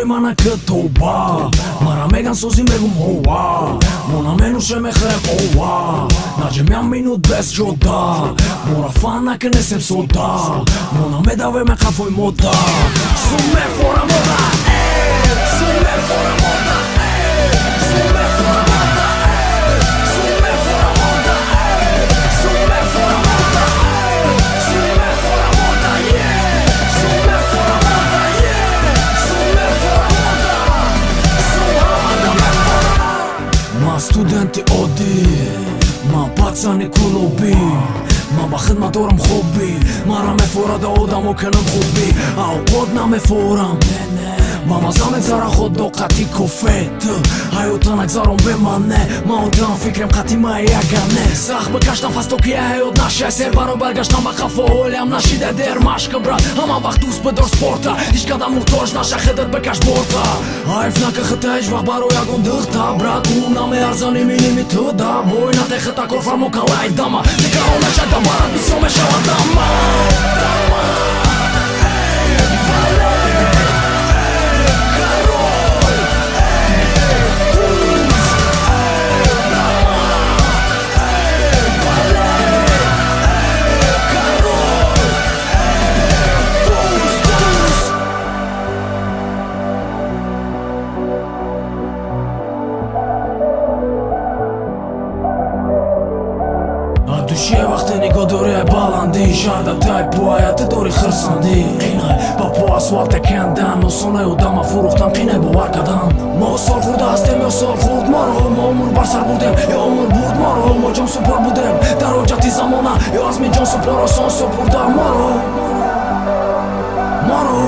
mana këtoba Mara me kanë sozi me gum hoa Mona me nushe me khrem oa Na gjem jam minut bez gjoda Mora fana kënesem soda Mona me dave me kafoj moda Sume fora moda Sume fora moda Sume fora moda Sume fora moda Sume fora moda Sume fora moda Sume fora moda Sume fora moda Sume me fora Ma studenti odi Ma pacani kulobi Ma ba khidmatorëm hobi Mara me fora da oda mo kënëm hobi A u kodna me foram Ma mazame zara khod do qati kofet Ajo të në gzaron be ma ne Ma o të në fikrem qati ma e jagane Sakh bë kashtan fas to kje ajo t'na shaj Ser baro belgashtan ba ka fol Jam na shide der ma shkëbrat Ama baktus për dor sporta Ishka da muhtosh na shahedet bë kash borta Arif na këhët e gjvah baro jagon dëhta Brat una me arzani minimi të da Bojna te khëta korfar mo ka laj dama Te ka ona qaj da marat biso me shala dama Dama Shje vakti një godori e balandi Sharda taj puaja të dori khërsandi Inaj, pa po asfalt e kënden Mosone u dama furuh të mpine bu arkadan Mo sol kurda astem, jo sol kurd maro Mo mur barsar budem, jo mur burd maro Mo gjom supor budem, daro gjati zamona Jo asmi gjom supor o son supur da maro Maro